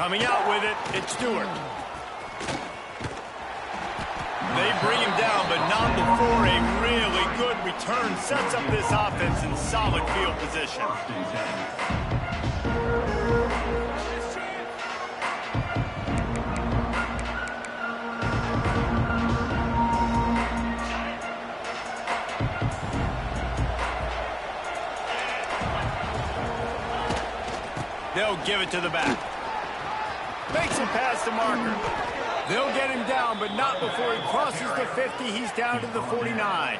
Coming out with it, it's Stewart. They bring him down, but not before a really good return sets up this offense in solid field position. They'll give it to the back. Makes him pass the marker. They'll get him down, but not before he crosses the 50. He's down to the 49.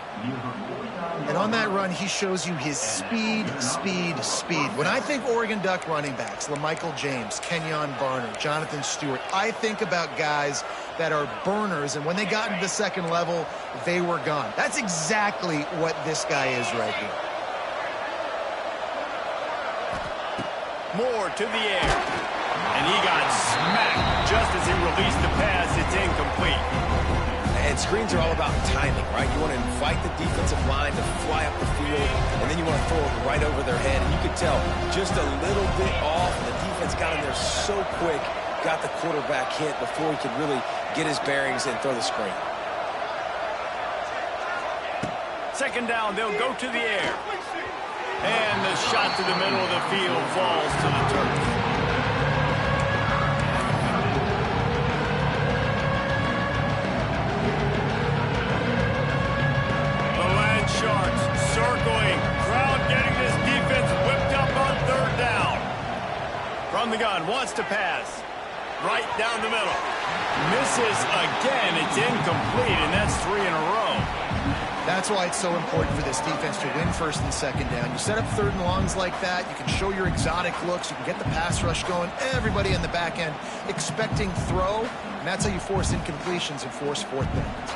And on that run, he shows you his speed, speed, speed. When I think Oregon Duck running backs, LaMichael James, Kenyon Barner, Jonathan Stewart, I think about guys that are burners, and when they got into the second level, they were gone. That's exactly what this guy is right here. More to the air. And he got smacked just as he released the pass. It's incomplete. And screens are all about timing, right? You want to invite the defensive line to fly up the field, and then you want to throw it right over their head. And you could tell just a little bit off, and the defense got in there so quick, got the quarterback hit before he could really get his bearings and throw the screen. Second down, they'll go to the air. And the shot to the middle of the field falls to the turf. Circling, crowd getting this defense whipped up on third down. From the gun, wants to pass. Right down the middle. Misses again, it's incomplete, and that's 3 in a row. That's why it's so important for this defense to win first and second down. You set up third and longs like that, you can show your exotic looks, you can get the pass rush going, everybody in the back end expecting throw, and that's how you force incompletions and force fourth downs.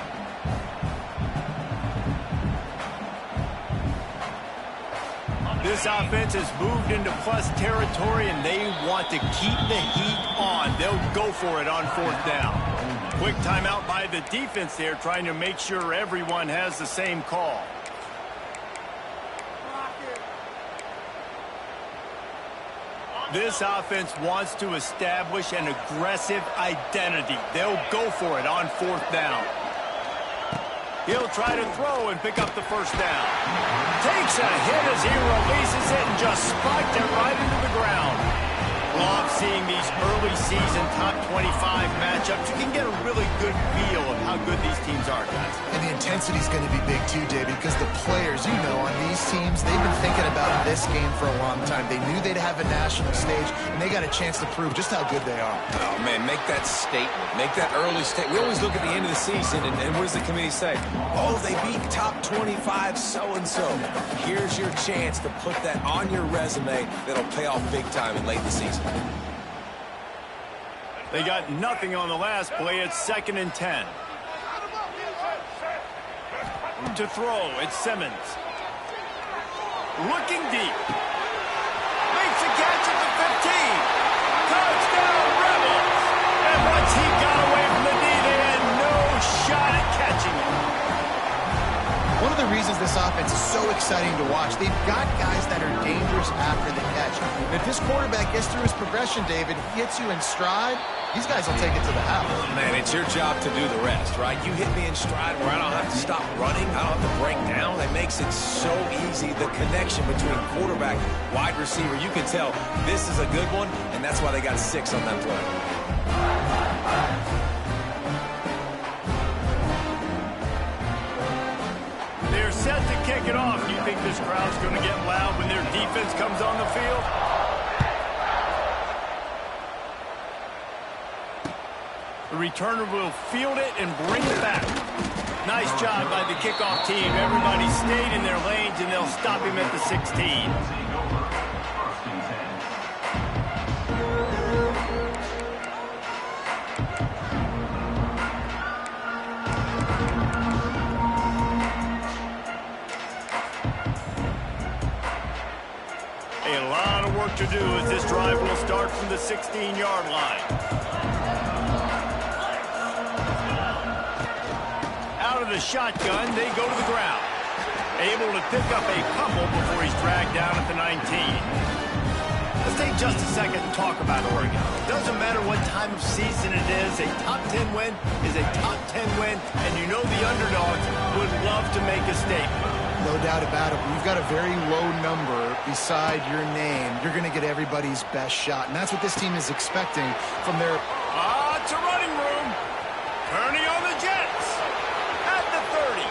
This offense has moved into plus territory, and they want to keep the heat on. They'll go for it on fourth down. Quick timeout by the defense there, trying to make sure everyone has the same call. This offense wants to establish an aggressive identity. They'll go for it on fourth down. He'll try to throw and pick up the first down. Takes a hit as he releases it and just spiked it right into the ground. Love seeing these early season top 25 matchups. You can get a really good feel of how good these teams are, guys. And the intensity is going to be big too, David, because the players, you know, on these teams, they've been thinking about this game for a long time. They knew they'd have a national stage, and they got a chance to prove just how good they are. Oh, man, make that statement. Make that early statement. We always look at the end of the season, and what does the committee say? Oh, they beat top 25 so-and-so. Here's your chance to put that on your resume that'll pay off big time in late in the season. They got nothing on the last play. It's 2nd and 10. To throw, it's Simmons. Looking deep. Makes a catch at the 15. Touchdown, Rebels. And once he got away from the D, they had no shot at catching him. One of the reasons this offense is so exciting to watch, they've got guys that are dangerous after the catch. And if this quarterback gets through his progression, David, hits you in stride, these guys will take it to the house. Man, it's your job to do the rest, right? You hit me in stride where I don't have to stop running, I don't have to break down. It makes it so easy. The connection between quarterback, wide receiver, you can tell this is a good one, and that's why they got 6 on that play. They're set to kick it off. Do you think this crowd's going to get loud when their defense comes on the field? The returner will field it and bring it back. Nice job by the kickoff team. Everybody stayed in their lanes, and they'll stop him at the 16. A lot of work to do as this drive will start from the 16-yard line. Out of the shotgun, they go to the ground. Able to pick up a couple before he's dragged down at the 19. Let's take just a second and talk about Oregon. It doesn't matter what time of season it is, a top 10 win is a top 10 win, and you know the underdogs would love to make a statement. No doubt about it. When you've got a very low number beside your name, you're going to get everybody's best shot, and that's what this team is expecting from their... It's a running room. Turning on the Jets at the 30.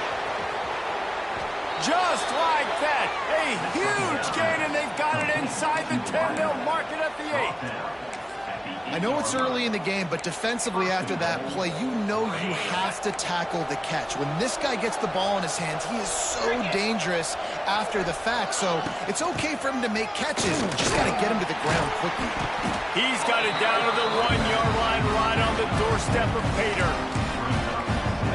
Just like that, a huge gain, and they've got it inside the 10. They'll mark it at the 8. I know it's early in the game, but defensively after that play, you know you have to tackle the catch. When this guy gets the ball in his hands, he is so dangerous after the fact. So it's okay for him to make catches. You just got to get him to the ground quickly. He's got it down to the 1-yard line, right on the doorstep of Pater.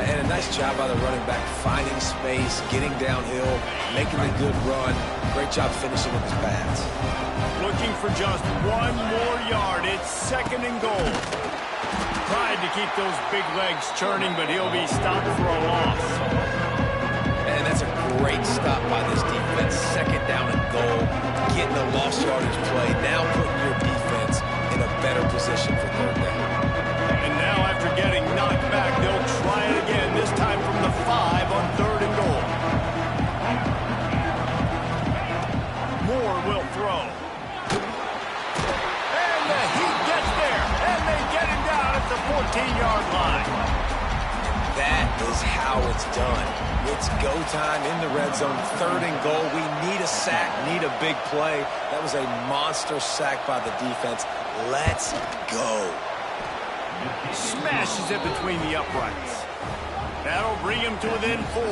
And a nice job by the running back, finding space, getting downhill, making a good run. Great job finishing with his pads. Looking for just 1 more yard. It's 2nd and goal. Tried to keep those big legs churning, but he'll be stopped for a loss. And that's a great stop by this defense. 2nd down and goal. Getting a lost yardage play. Now putting your defense in a better position for 3rd down. And now after getting knocked back, they'll try it again, this time from the 5 on 3rd and goal. Moore will throw. And the Heat gets there, and they get him down at the 14-yard line. That is how it's done. It's go time in the red zone, 3rd and goal. We need a sack, need a big play. That was a monster sack by the defense. Let's go. Smashes it between the uprights. That'll bring him to within 4.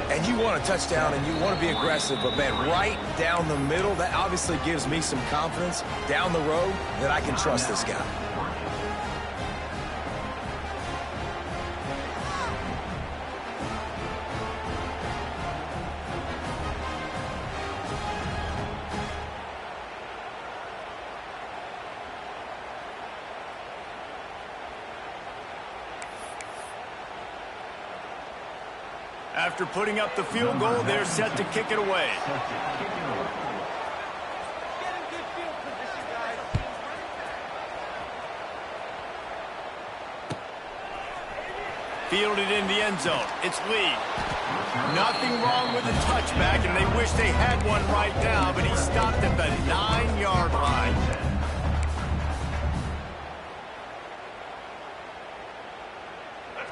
And you want a touchdown and you want to be aggressive, but man, right down the middle, that obviously gives me some confidence down the road that I can trust this guy. After putting up the field goal, they're set to kick it away. Fielded in the end zone. It's Lee. Nothing wrong with the touchback, and they wish they had one right now, but he stopped at the 9-yard line.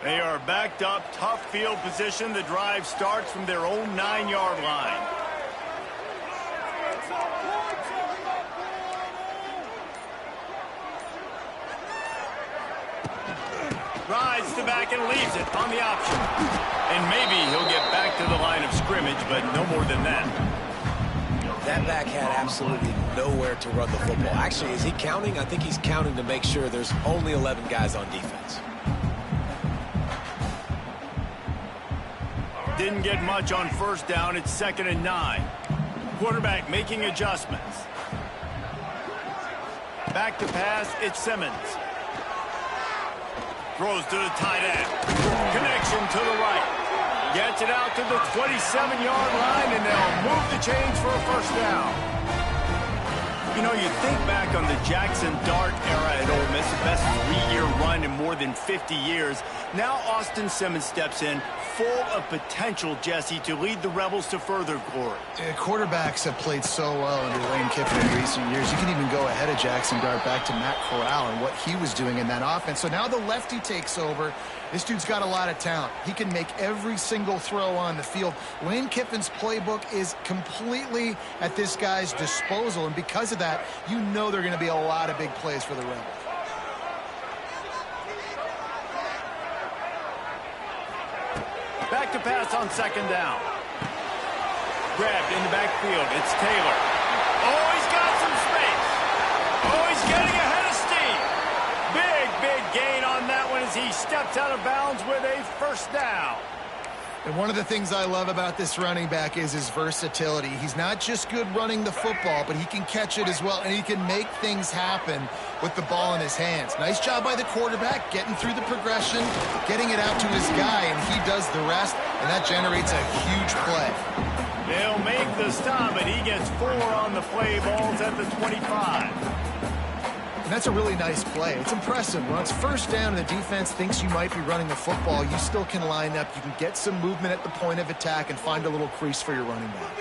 They are backed up, tough field position. The drive starts from their own 9-yard line. Rides the back and leaves it on the option. And maybe he'll get back to the line of scrimmage, but no more than that. That back had absolutely nowhere to run the football. Actually, is he counting? I think he's counting to make sure there's only 11 guys on defense. Didn't get much on 1st down. It's 2nd and 9. Quarterback making adjustments. Back to pass. It's Simmons. Throws to the tight end. Connection to the right. Gets it out to the 27-yard line, and they'll move the chains for a 1st down. You know, you think back on the Jackson Dart era at Ole Miss, the best 3-year run in more than 50 years. Now Austin Simmons steps in, full of potential, Jesse, to lead the Rebels to further glory. Quarterbacks have played so well under Lane Kiffin in recent years. You can even go ahead of Jackson Dart back to Matt Corral and what he was doing in that offense. So now the lefty takes over. This dude's got a lot of talent. He can make every single throw on the field. Lane Kiffin's playbook is completely at this guy's disposal, and because of that, you know there are going to be a lot of big plays for the Rebels. Back to pass on 2nd down. Grabbed in the backfield. It's Taylor. Oh, he's got some space. Oh, he's getting ahead of steam. Big gain on that one as he steps out of bounds with a 1st down. And one of the things I love about this running back is his versatility. He's not just good running the football, but he can catch it as well, and he can make things happen with the ball in his hands. Nice job by the quarterback, getting through the progression, getting it out to his guy, and he does the rest, and that generates a huge play. They'll make the stop, and he gets 4 on the play. Ball's at the 25. And that's a really nice play. It's impressive. When it's first down and the defense thinks you might be running the football, you still can line up. You can get some movement at the point of attack and find a little crease for your running back.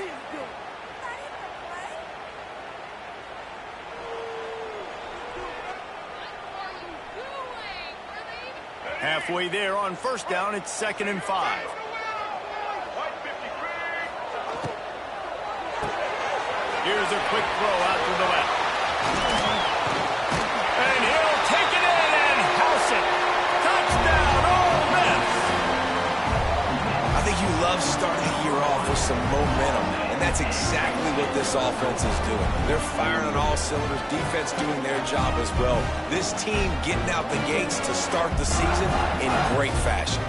Halfway there on first down, it's 2nd and 5. Here's a quick throw out to the left. And he'll take it in and house it. Touchdown, Ole Miss. I think you love starting the year off with some momentum, and that's exactly what this offense is doing. They're firing on all cylinders, defense doing their job as well. This team getting out the gates to start the season in great fashion.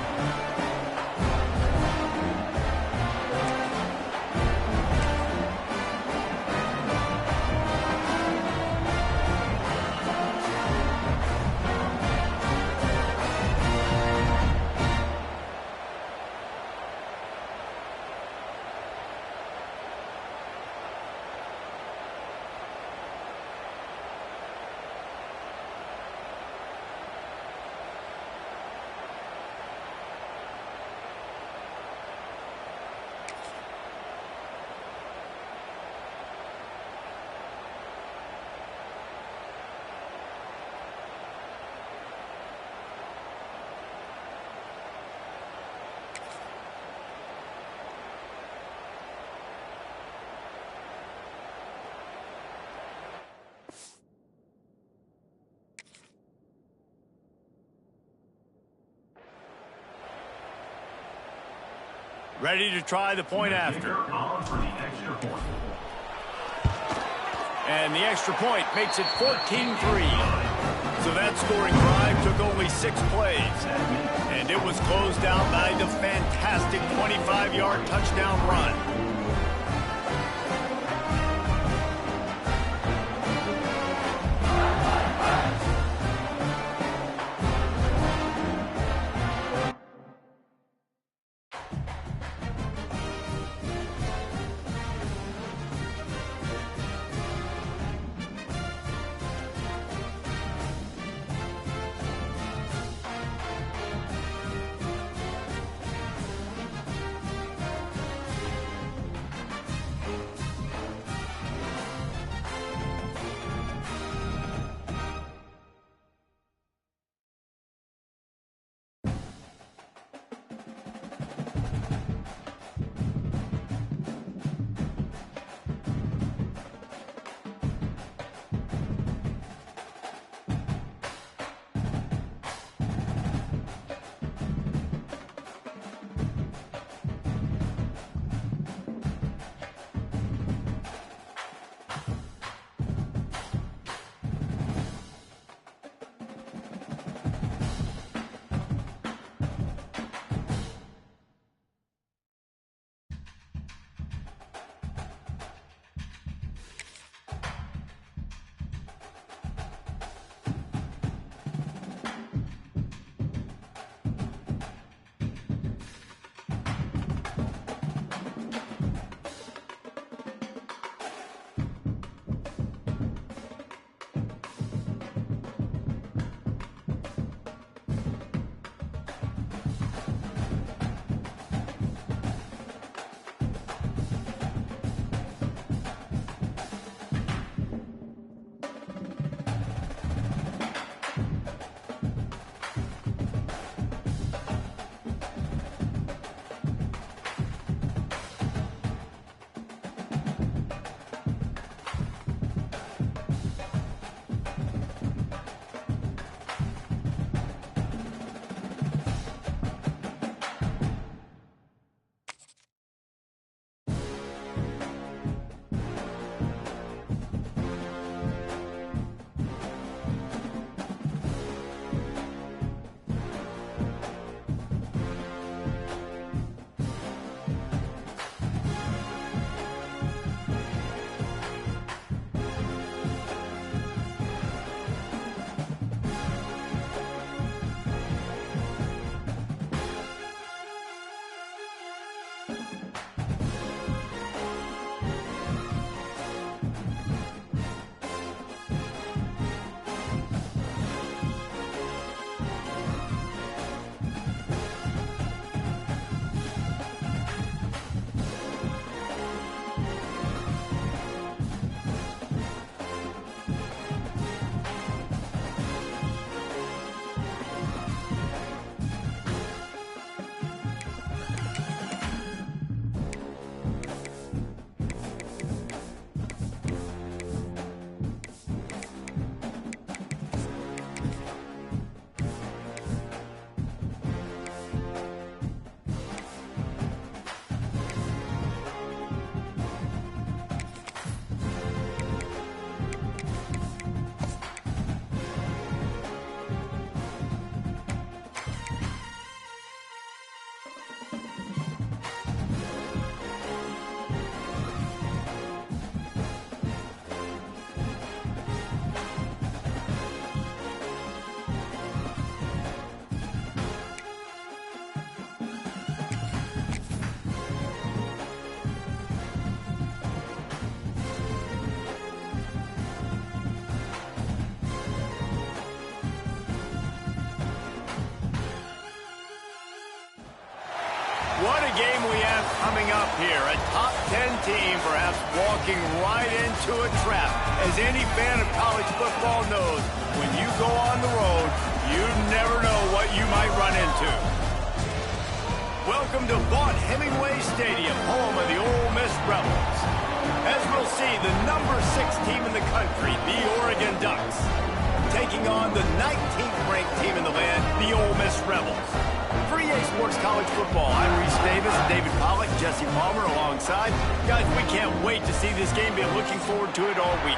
Ready to try the point after. And the extra point makes it 14-3. So that scoring drive took only 6 plays. And it was closed out by the fantastic 25-yard touchdown run. What a game we have coming up here. A top 10 team perhaps walking right into a trap. As any fan of college football knows, when you go on the road, you never know what you might run into. Welcome to Vaught-Hemingway Stadium, home of the Ole Miss Rebels. As we'll see, the number 6 team in the country, the Oregon Ducks, taking on the 19th ranked team in the land, the Ole Miss Rebels. For EA Sports College Football, I'm Reese Davis, David Pollack, Jesse Palmer alongside. Guys, we can't wait to see this game. Been looking forward to it all week.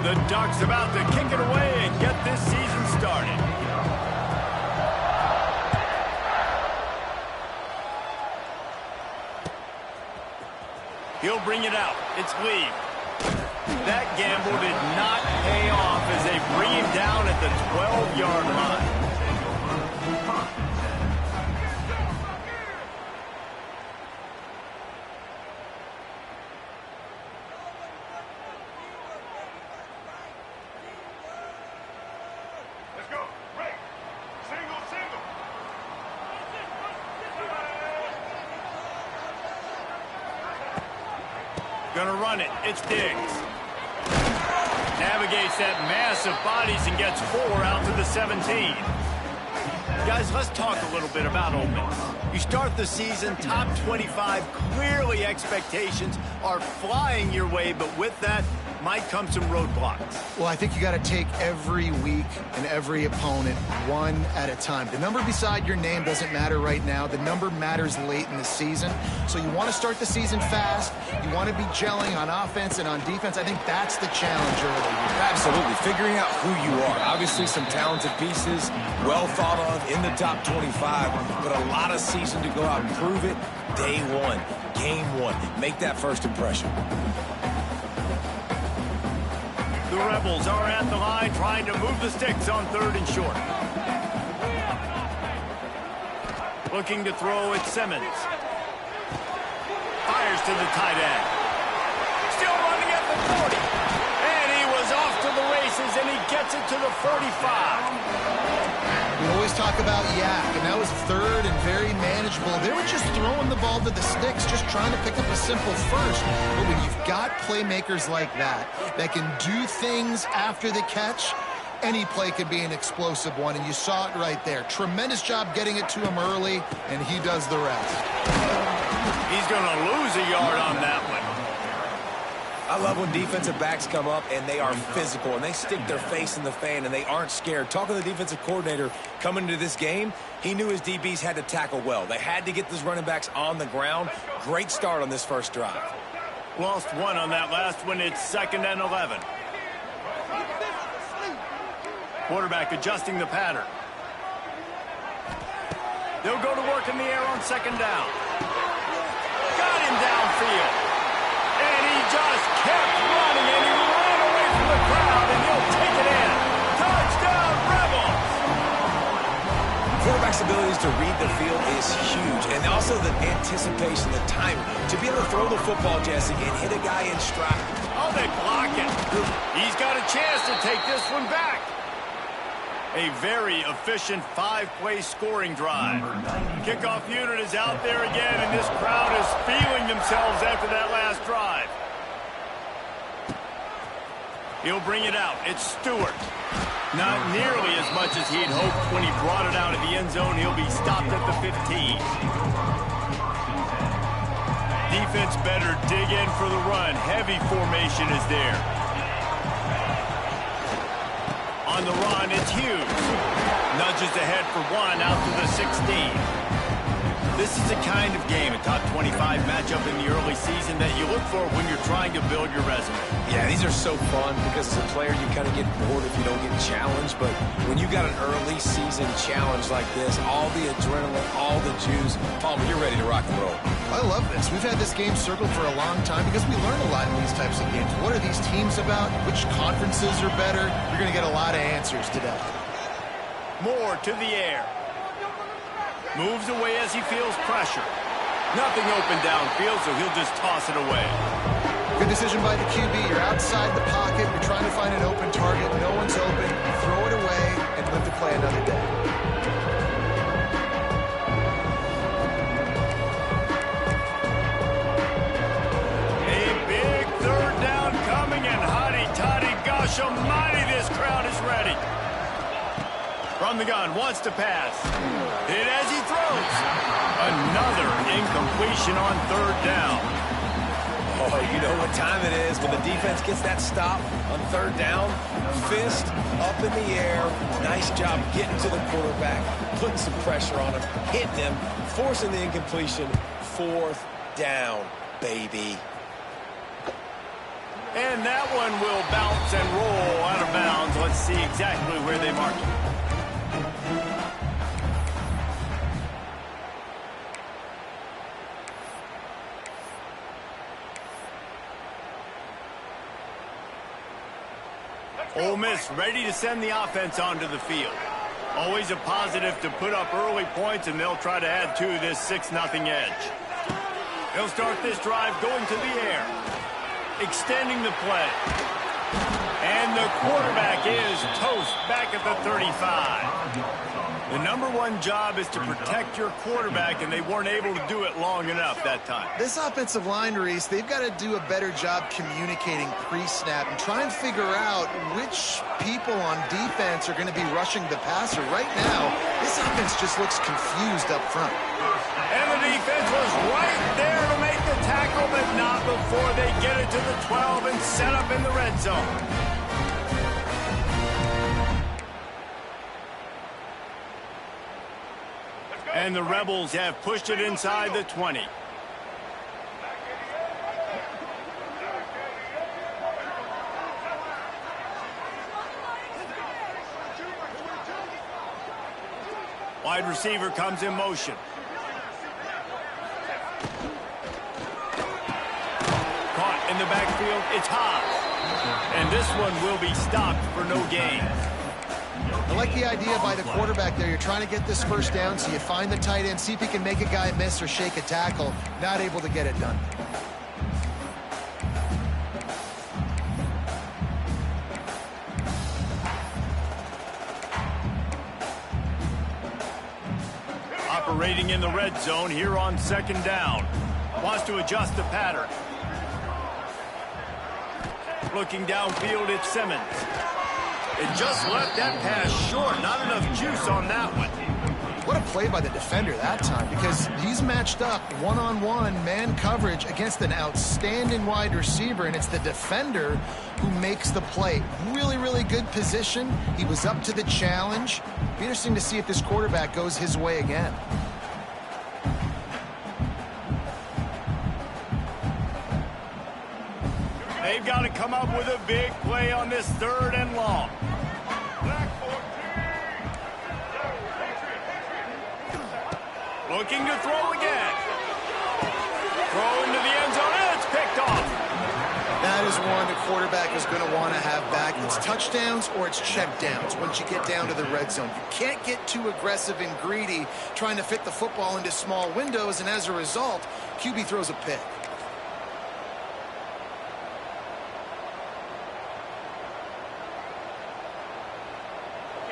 The Ducks about to kick it away and get this season started. He'll bring it out. It's Lee. That gamble did not pay off as they bring him down at the 12-yard line. Let's go. Break. Single, single. Gonna run it. It's Diggs. Navigates that mass of bodies and gets 4 out to the 17. Guys, let's talk a little bit about Ole Miss. You start the season top 25. Clearly expectations are flying your way, but with that might come some roadblocks. Well, I think you got to take every week and every opponent one at a time. The number beside your name doesn't matter right now. The number matters late in the season. So you want to start the season fast. You want to be gelling on offense and on defense. I think that's the challenge early. Absolutely. Figuring out who you are. Obviously some talented pieces, well thought of in the top 25, but a lot of season to go out and prove it. Day one, game one. Make that first impression. The Rebels are at the line trying to move the sticks on 3rd and short. Looking to throw at Simmons. Fires to the tight end. Still running at the 40. And he was off to the races, and he gets it to the 45. We always talk about yak, and that was 3rd and very manageable. They were just throwing the ball to the sticks, just trying to pick up a simple first. But when you've got playmakers like that can do things after the catch, any play could be an explosive one, and you saw it right there. Tremendous job getting it to him early, and he does the rest. He's going to lose a yard on that one. I love when defensive backs come up and they are physical and they stick their face in the fan and they aren't scared. Talking to the defensive coordinator coming into this game, he knew his DBs had to tackle well. They had to get those running backs on the ground. Great start on this first drive. Lost 1 on that last one. It's 2nd and 11. Quarterback adjusting the pattern. They'll go to work in the air on 2nd down. Got him downfield. And he just kept running, and he ran away from the crowd, and he'll take it in. Touchdown, Rebels! Quarterback's abilities to read the field is huge, and also the anticipation, the timing. To be able to throw the football, Jesse, and hit a guy in stride. Oh, they block it. He's got a chance to take this one back. A very efficient 5-play scoring drive. Kickoff unit is out there again, and this crowd is feeling themselves after that last drive. He'll bring it out. It's Stewart. Not nearly as much as he'd hoped when he brought it out of the end zone. He'll be stopped at the 15. Defense better dig in for the run. Heavy formation is there. On the run, it's Hughes. Nudges ahead for 1 out to the 16. This is the kind of game, a top 25 matchup in the early season, that you look for when you're trying to build your resume. Yeah, these are so fun because as a player, you kind of get bored if you don't get challenged. But when you got an early season challenge like this, all the adrenaline, all the juice, Palmer, you're ready to rock and roll. I love this. We've had this game circled for a long time because we learn a lot in these types of games. What are these teams about? Which conferences are better? You're going to get a lot of answers today. Moore to the air. Moves away as he feels pressure. Nothing open downfield, so he'll just toss it away. Good decision by the QB. You're outside the pocket. You're trying to find an open target. No one's open. You throw it away and live to play another day. A big third down coming, and hotty-toddy, gosh almighty, this crowd is ready. From the gun, wants to pass. Hit as he throws. Another incompletion on third down. Oh, you know what time it is when the defense gets that stop on third down. Fist up in the air. Nice job getting to the quarterback, putting some pressure on him, hitting him, forcing the incompletion. Fourth down, baby. And that one will bounce and roll out of bounds. Let's see exactly where they mark it. Ole Miss ready to send the offense onto the field. Always a positive to put up early points, and they'll try to add to this 6-0 edge. They'll start this drive going to the air, extending the play. And the quarterback is toast back at the 35. The #1 job is to protect your quarterback, and they weren't able to do it long enough that time. This offensive line, Reese, they've got to do a better job communicating pre-snap and try and figure out which people on defense are going to be rushing the passer. Right now, this offense just looks confused up front. And the defense was right there to make the tackle, but not before they get it to the 12 and set up in the red zone. And the Rebels have pushed it inside the 20. Wide receiver comes in motion. Caught in the backfield, it's Haas. And this one will be stopped for no gain. I like the idea by the quarterback there. You're trying to get this first down, so you find the tight end, see if he can make a guy miss or shake a tackle. Not able to get it done. Operating in the red zone here on 2nd down. Wants to adjust the pattern. Looking downfield, it's Simmons. It just left that pass short. Not enough juice on that one. What a play by the defender that time, because he's matched up one-on-one man coverage against an outstanding wide receiver, and it's the defender who makes the play. Really, really good position. He was up to the challenge. Be interesting to see if this quarterback goes his way again. They've got to come up with a big play on this 3rd and long. Looking to throw again. Throw into the end zone, and it's picked off. That is one the quarterback is going to want to have back. It's touchdowns or it's checkdowns once you get down to the red zone. You can't get too aggressive and greedy trying to fit the football into small windows, and as a result, QB throws a pick.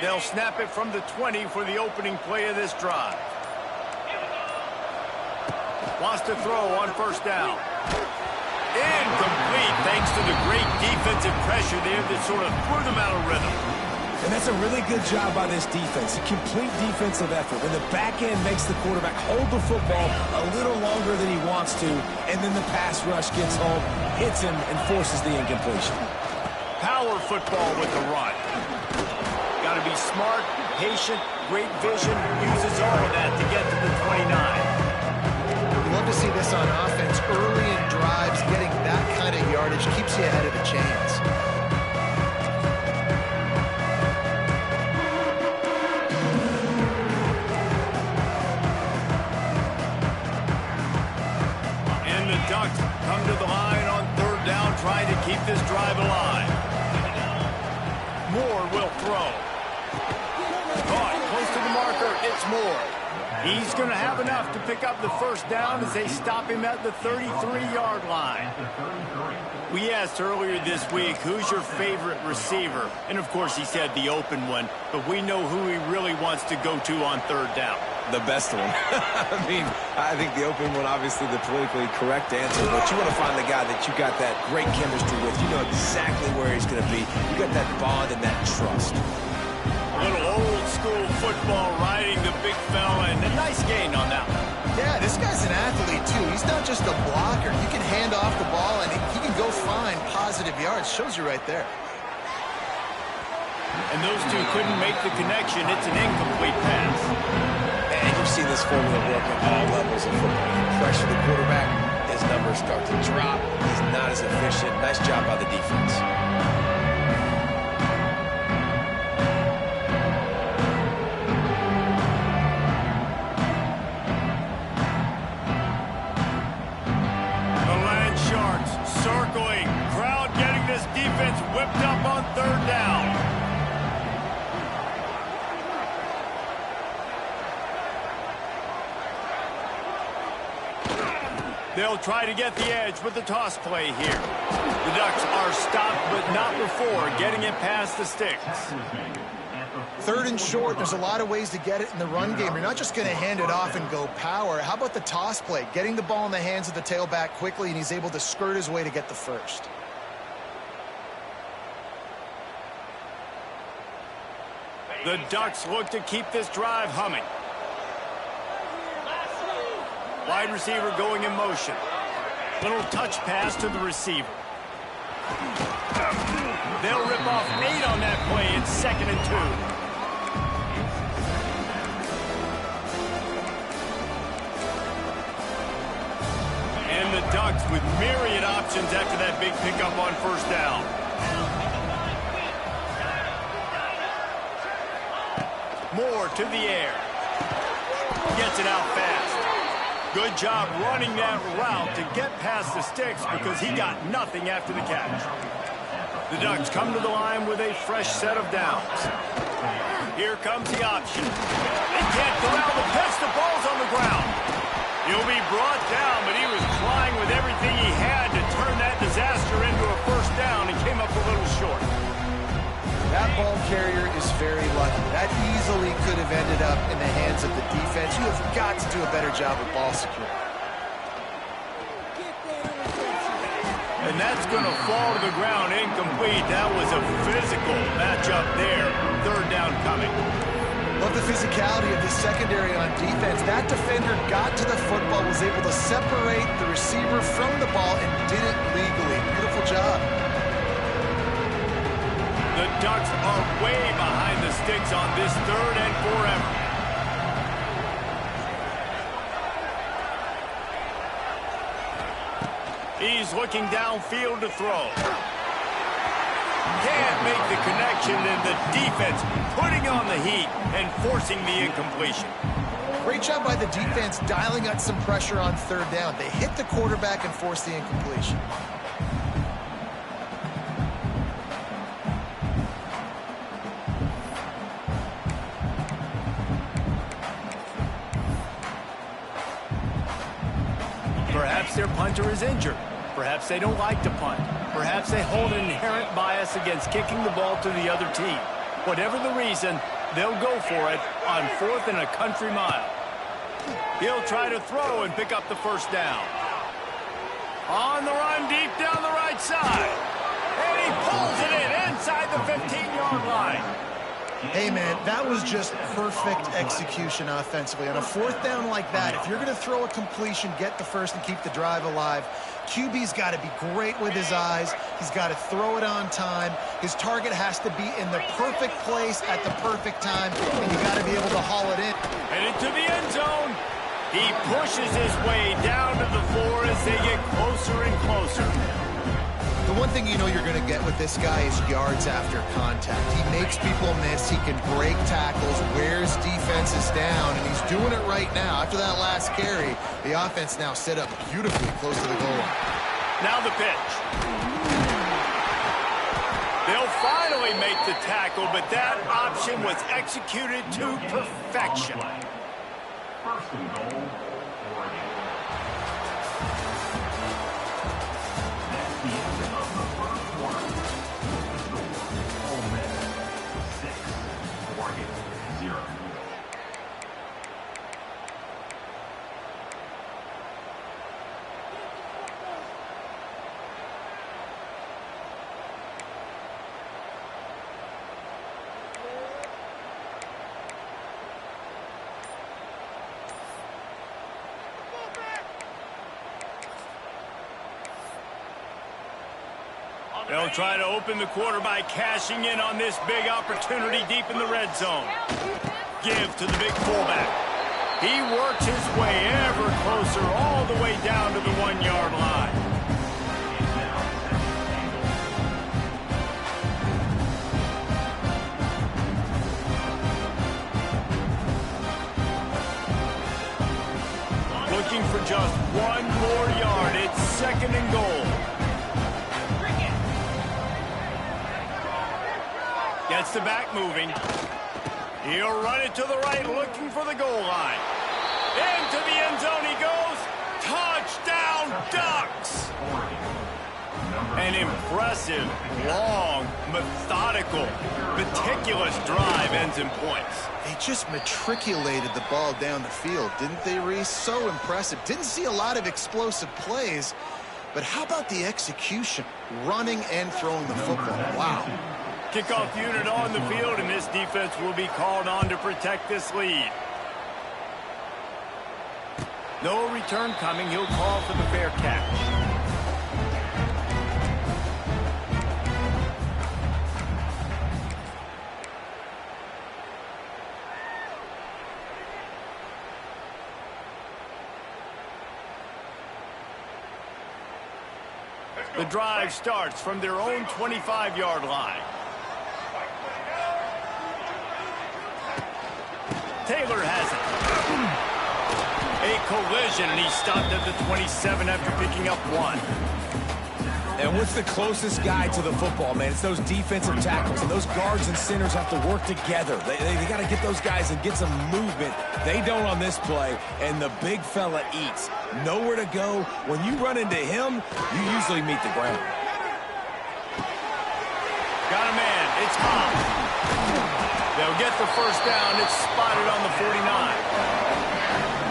They'll snap it from the 20 for the opening play of this drive. Wants to throw on 1st down. Incomplete thanks to the great defensive pressure there that sort of threw them out of rhythm. And that's a really good job by this defense. A complete defensive effort. When the back end makes the quarterback hold the football a little longer than he wants to, and then the pass rush gets home, hits him, and forces the incompletion. Power football with the run. Got to be smart, patient, great vision, uses all of that to get to the 29. We love to see this on offense. Early in drives, getting that kind of yardage keeps you ahead of the chains. And the Ducks come to the line on 3rd down, trying to keep this drive alive. Moore will throw. Caught close to the marker, it's Moore. He's going to have enough to pick up the 1st down as they stop him at the 33-yard line. We asked earlier this week, who's your favorite receiver? And, of course, he said the open one. But we know who he really wants to go to on third down. The best one. I mean, I think the open one, obviously the politically correct answer, but you want to find the guy that you got that great chemistry with. You know exactly where he's going to be. You got that bond and that trust. A little old-school football riding the big fella, and a nice gain on that one. Yeah, this guy's an athlete, too. He's not just a blocker. He can hand off the ball, and he can go find positive yards. Shows you right there. And those two couldn't make the connection. It's an incomplete pass. And you've seen this formula work at all levels of football. You pressure the quarterback, his numbers start to drop. He's not as efficient. Nice job by the defense. Circling, crowd getting this defense whipped up on third down. They'll try to get the edge with the toss play here. The Ducks are stopped, but not before getting it past the sticks. Third and short, there's a lot of ways to get it in the run game. You're not just going to hand it off and go power. How about the toss play? Getting the ball in the hands of the tailback quickly, and he's able to skirt his way to get the first. The Ducks look to keep this drive humming. Wide receiver going in motion. Little touch pass to the receiver. They'll rip off 8 on that play. It's 2nd and 2. And the Ducks with myriad options after that big pickup on first down. Moore to the air. Gets it out fast. Good job running that route to get past the sticks because he got nothing after the catch. The Ducks come to the line with a fresh set of downs. Here comes the option. They can't corral the pitch. The ball's on the ground. He'll be brought down, but he was trying with everything he had to turn that disaster into a first down and came up a little short. That ball carrier is very lucky. That easily could have ended up in the hands of the defense. You have got to do a better job with ball security. And that's going to fall to the ground incomplete. That was a physical matchup there. Third down coming. Love the physicality of the secondary on defense. That defender got to the football, was able to separate the receiver from the ball, and did it legally. Beautiful job. The Ducks are way behind the sticks on this 3rd and forever. He's looking downfield to throw. Can't make the connection, and the defense putting on the heat and forcing the incompletion. Great job by the defense dialing up some pressure on third down. They hit the quarterback and forced the incompletion. Perhaps their punter is injured. Perhaps they don't like to punt. Perhaps they hold an inherent bias against kicking the ball to the other team. Whatever the reason, they'll go for it on 4th and a country mile. He'll try to throw and pick up the first down. On the run deep down the right side. And he pulls it in inside the 15-yard line. Hey, man, that was just perfect execution offensively. On a 4th down like that, if you're going to throw a completion, get the first and keep the drive alive, QB's got to be great with his eyes. He's got to throw it on time. His target has to be in the perfect place at the perfect time, and you got to be able to haul it in. And into the end zone. He pushes his way down to the floor as they get closer and closer. The one thing you know you're going to get with this guy is yards after contact. He makes people miss. He can break tackles, wears defenses down, and he's doing it right now. After that last carry, the offense now set up beautifully close to the goal line. Now the pitch. They'll finally make the tackle, but that option was executed to perfection. First and goal, Oregon. That's the end of They'll try to open the quarter by cashing in on this big opportunity deep in the red zone. Give to the big fullback. He works his way ever closer all the way down to the 1-yard line. Looking for just 1 more yard. It's 2nd and goal. Gets the back moving. He'll run it to the right, looking for the goal line. Into the end zone he goes. Touchdown, Ducks! An impressive, long, methodical, meticulous drive ends in points. They just matriculated the ball down the field, didn't they, Reese? So impressive. Didn't see a lot of explosive plays, but how about the execution? Running and throwing the football. Wow. Kickoff unit on the field, and this defense will be called on to protect this lead. No return coming. He'll call for the fair catch. The drive starts from their own 25-yard line. Taylor has it. A collision, and he stopped at the 27 after picking up 1. And what's the closest guy to the football, man? It's those defensive tackles, and those guards and centers have to work together. They got to get those guys and get some movement. They don't on this play, and the big fella eats. Nowhere to go. When you run into him, you usually meet the ground. Got a man. It's Cobb. They'll get the first down. It's spotted on the 49.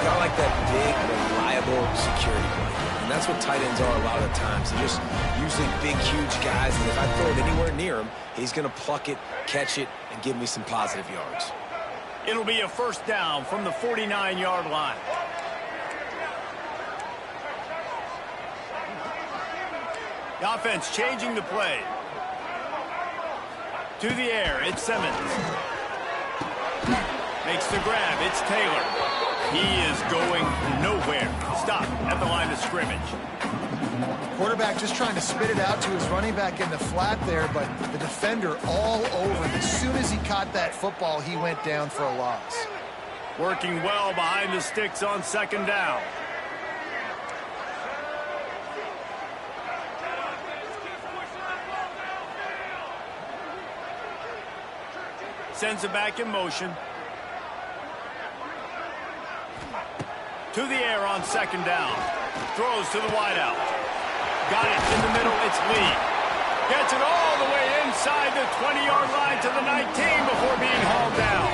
Got like that big, reliable security play. And that's what tight ends are a lot of the times. They're just usually big, huge guys. And if I throw it anywhere near him, he's going to pluck it, catch it, and give me some positive yards. It'll be a first down from the 49-yard line. The offense changing the play. To the air, it's Simmons. Makes the grab, it's Taylor. He is going nowhere. Stop at the line of scrimmage. Quarterback just trying to spit it out to his running back in the flat there, but the defender all over him. As soon as he caught that football, he went down for a loss. Working well behind the sticks on 2nd down. Sends it back in motion. To the air on 2nd down. Throws to the wideout. Got it in the middle. It's Lee. Gets it all the way inside the 20-yard line to the 19 before being hauled down.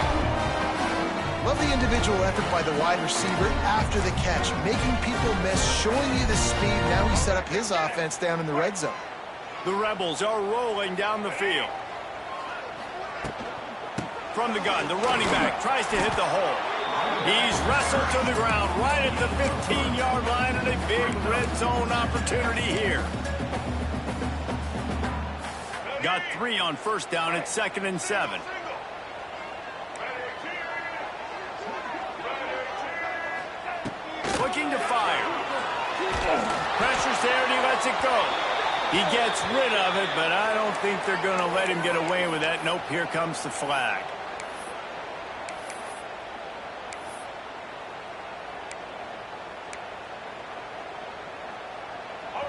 Love the individual effort by the wide receiver after the catch, making people miss, showing you the speed. Now he set up his offense down in the red zone. The Rebels are rolling down the field. From the gun, the running back tries to hit the hole. He's wrestled to the ground right at the 15-yard line, and a big red zone opportunity here. Got 3 on first down at 2nd and 7. Looking to fire. Pressure's there, and he lets it go. He gets rid of it, but I don't think they're going to let him get away with that. Nope, here comes the flag.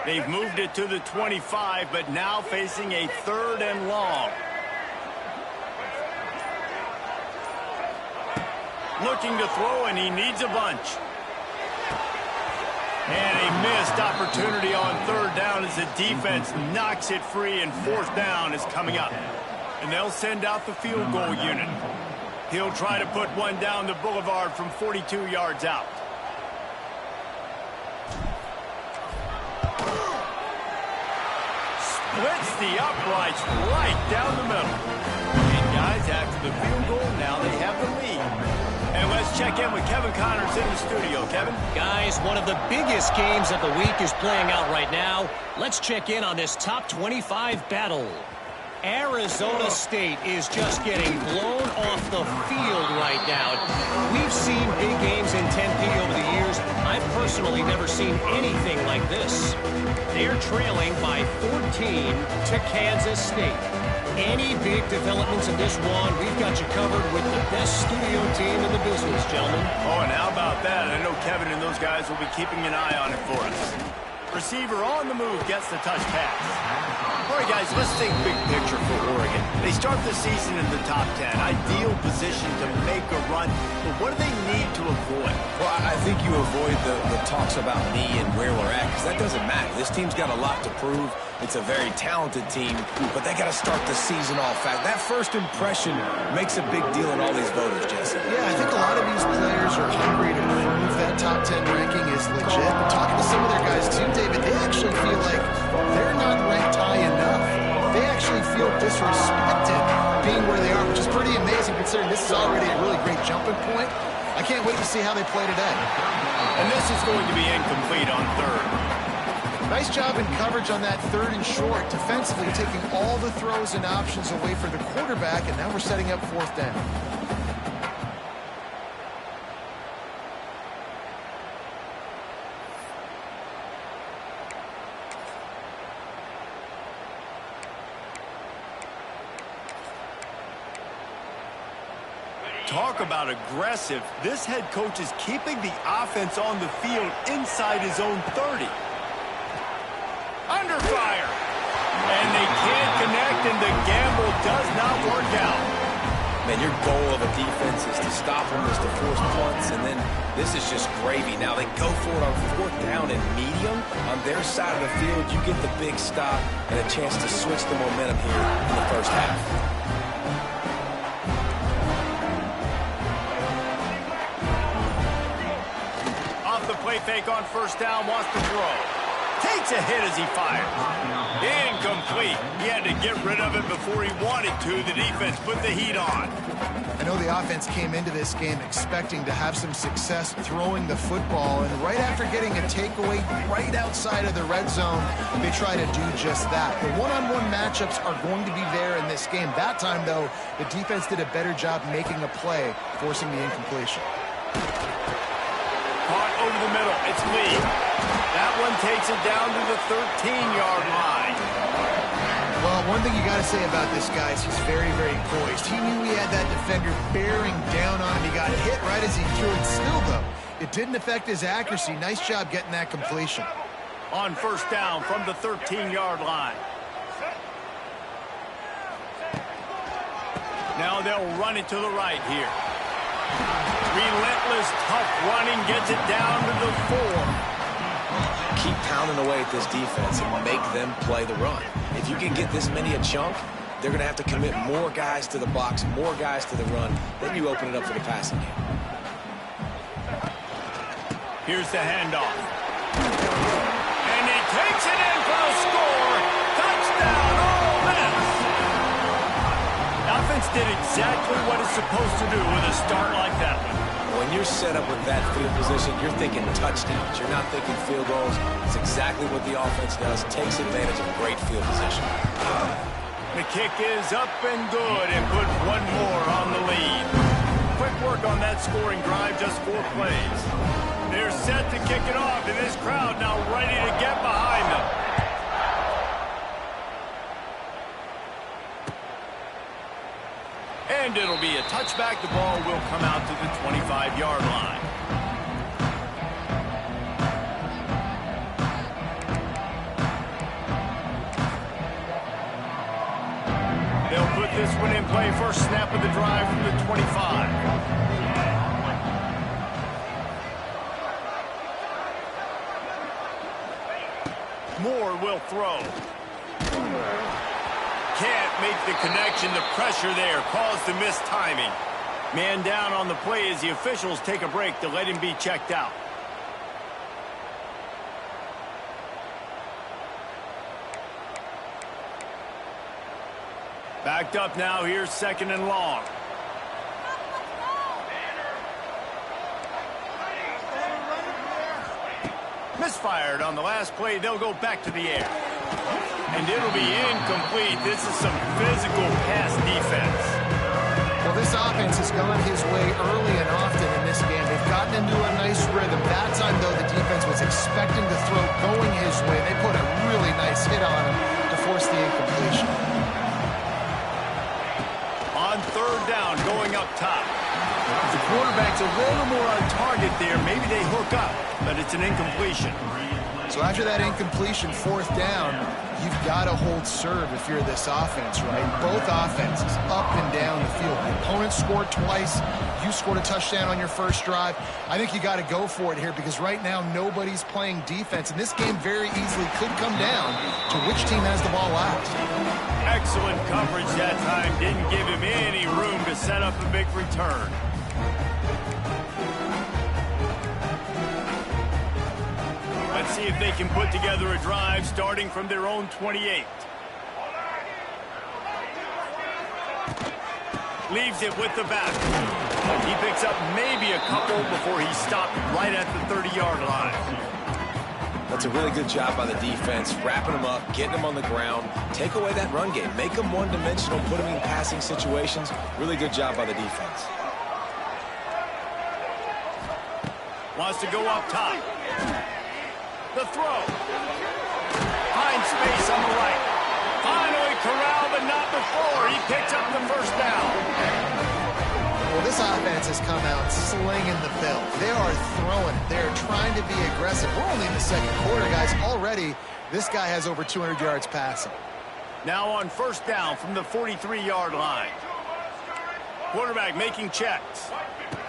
They've moved it to the 25, but now facing a 3rd and long. Looking to throw, and he needs a bunch. And a missed opportunity on 3rd down as the defense knocks it free, and 4th down is coming up. And they'll send out the field goal unit. He'll try to put one down the boulevard from 42 yards out. Splits the uprights right down the middle. And guys, after the field goal, now they have the lead. And let's check in with Kevin Connors in the studio. Kevin? Guys, one of the biggest games of the week is playing out right now. Let's check in on this top 25 battle. Arizona State is just getting blown off the field right now. We've seen big games in Tempe over the years. I've personally never seen anything like this. They're trailing by 14 to Kansas State. Any big developments in this one, we've got you covered with the best studio team in the business, gentlemen. Oh, and how about that? I know Kevin and those guys will be keeping an eye on it for us. Receiver on the move gets the touch pass. All right, guys, let's think big picture for Oregon. They start the season in the top 10. Ideal position to make a run. But what do they need to avoid? Well, I think you avoid the talks about me and where we're at, because that doesn't matter. This team's got a lot to prove. It's a very talented team, but they got to start the season off fast. That first impression makes a big deal in all these voters, Jesse. Yeah, I think a lot of these players are hungry to prove that top 10 ranking is legit. But talking to some of their guys too, David, they actually feel like they're not ranked high enough. They actually feel disrespected being where they are, which is pretty amazing considering this is already a really great jumping point. I can't wait to see how they play today. And this is going to be incomplete on third. Nice job in coverage on that third and short, defensively taking all the throws and options away for the quarterback, and now we're setting up fourth down. Talk about aggressive. This head coach is keeping the offense on the field inside his own 30. Under fire. And they can't connect, and the gamble does not work out. Man, your goal of a defense is to stop them, is to force punts, and then this is just gravy. Now they go for it on fourth down and medium. On their side of the field, you get the big stop and a chance to switch the momentum here in the first half. The play fake on first down, wants to throw. Takes a hit as he fires. Incomplete. He had to get rid of it before he wanted to. The defense put the heat on. I know the offense came into this game expecting to have some success throwing the football, and right after getting a takeaway right outside of the red zone, they try to do just that. The one-on-one matchups are going to be there in this game. That time, though, the defense did a better job making a play, forcing the incompletion. Caught over the middle. It's Lee. That one takes it down to the 13-yard line. Well, one thing you got to say about this guy is he's very, very poised. He knew he had that defender bearing down on him. He got hit right as he threw it. Still, though, it didn't affect his accuracy. Nice job getting that completion. On first down from the 13-yard line. Now they'll run it to the right here. Relentless, tough running, gets it down to the 4. Keep pounding away at this defense and make them play the run. If you can get this many a chunk, they're going to have to commit more guys to the box, more guys to the run. Then you open it up for the passing game. Here's the handoff. And he takes it in for a score. Touchdown, Ole Miss. Offense did exactly what it's supposed to do with a start like that one. When you're set up with that field position, you're thinking touchdowns. You're not thinking field goals. It's exactly what the offense does. Takes advantage of great field position. The kick is up and good and puts one more on the lead. Quick work on that scoring drive, just 4 plays. They're set to kick it off, and this crowd now ready to get behind them. And it'll be a touchback. The ball will come out to the 25-yard line. They'll put this one in play. First snap of the drive from the 25. Moore will throw. Can't make the connection. The pressure there caused the missed timing. Man down on the play as the officials take a break to let him be checked out. Backed up now. Here's second and long. Misfired on the last play. They'll go back to the air. And it'll be incomplete. This is some physical pass defense. Well, this offense has gone his way early and often in this game. They've gotten into a nice rhythm. That time, though, the defense was expecting the throw going his way. They put a really nice hit on him to force the incompletion. On third down, going up top. The quarterback's a little more on target there. Maybe they hook up, but it's an incompletion. So after that incompletion, fourth down, you've got to hold serve if you're this offense, right? Both offenses up and down the field. The opponent scored twice. You scored a touchdown on your first drive. I think you got to go for it here because right now nobody's playing defense, and this game very easily could come down to which team has the ball last. Excellent coverage that time. Didn't give him any room to set up a big return. Let's see if they can put together a drive starting from their own 28. Leaves it with the back. He picks up maybe a couple before he's stopped right at the 30-yard line. That's a really good job by the defense, wrapping them up, getting them on the ground, take away that run game, make them one-dimensional, put them in passing situations. Really good job by the defense. Wants to go up top. The throw. Finds space on the right. Finally corralled, but not before. He picks up the first down. Well, this offense has come out slinging the bill. They are throwing it. They're trying to be aggressive. We're only in the second quarter, guys. Already, this guy has over 200 yards passing. Now on first down from the 43-yard line. Quarterback making checks.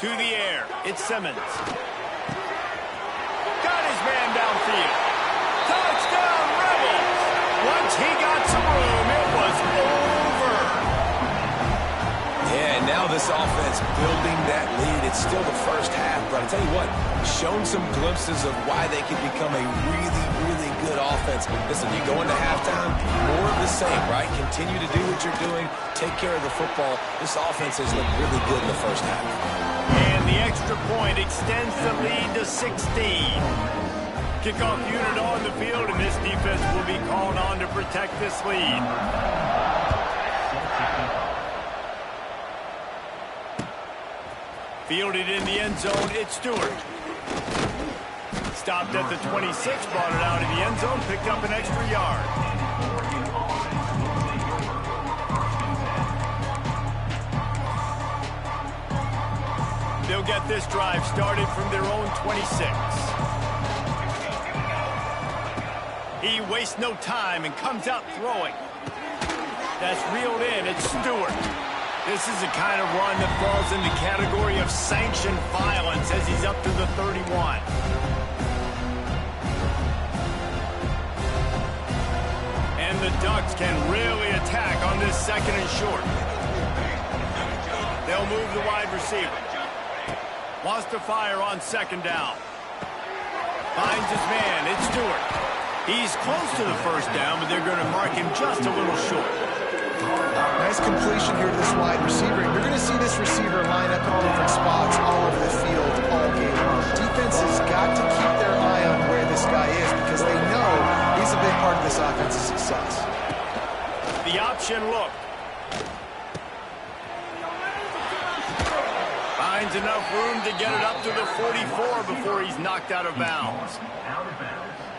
To the air. It's Simmons. Got his man downfield. Touchdown, Rebels! Once he got some room, it was over. Yeah, and now this offense building that lead. It's still the first half, but I tell you what, shown some glimpses of why they can become a really, really good offense. Listen, you go into halftime, more of the same, right? Continue to do what you're doing, take care of the football. This offense has looked really good in the first half. And the extra point extends the lead to 16. Kickoff unit on the field, and this defense will be called on to protect this lead. Fielded in the end zone, it's Stewart. Stopped at the 26, brought it out in the end zone, picked up an extra yard. They'll get this drive started from their own 26. He wastes no time and comes out throwing. That's reeled in. It's Stewart. This is the kind of run that falls in the category of sanctioned violence as he's up to the 31. And the Ducks can really attack on this second and short. They'll move the wide receiver. Wants to fire on second down. Finds his man. It's Stewart. He's close to the first down, but they're going to mark him just a little short. Nice completion here to this wide receiver. You're going to see this receiver line up in different spots all over the field all game long. Defense has got to keep their eye on where this guy is because they know he's a big part of this offense's success. The option look. Finds enough room to get it up to the 44 before he's knocked out of bounds.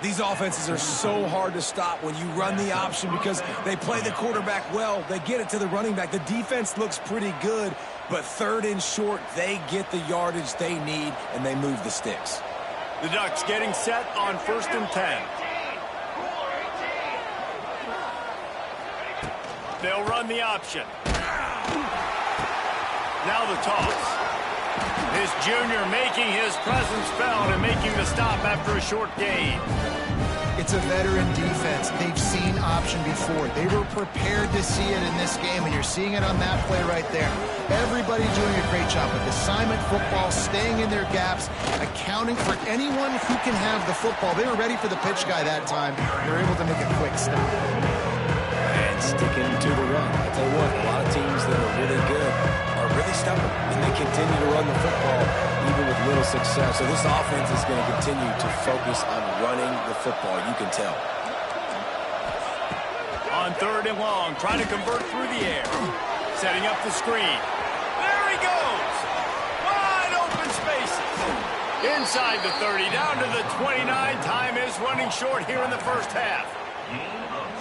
These offenses are so hard to stop when you run the option because they play the quarterback well. They get it to the running back. The defense looks pretty good, but third and short, they get the yardage they need, and they move the sticks. The Ducks getting set on 1st and 10. They'll run the option. Now the toss. This junior making his presence felt and making the stop after a short gain. It's a veteran defense. They've seen option before. They were prepared to see it in this game, and you're seeing it on that play right there. Everybody doing a great job with assignment football, staying in their gaps, accounting for anyone who can have the football. They were ready for the pitch guy that time. They're able to make a quick stop. And sticking to the run. I tell you what, a lot of teams that are really good are really stubborn, and they continue to run the football even with little success. So this offense is going to continue to focus on running the football, you can tell. On 3rd and long, trying to convert through the air. Setting up the screen. There he goes. Wide open spaces. Inside the 30, down to the 29. Time is running short here in the first half.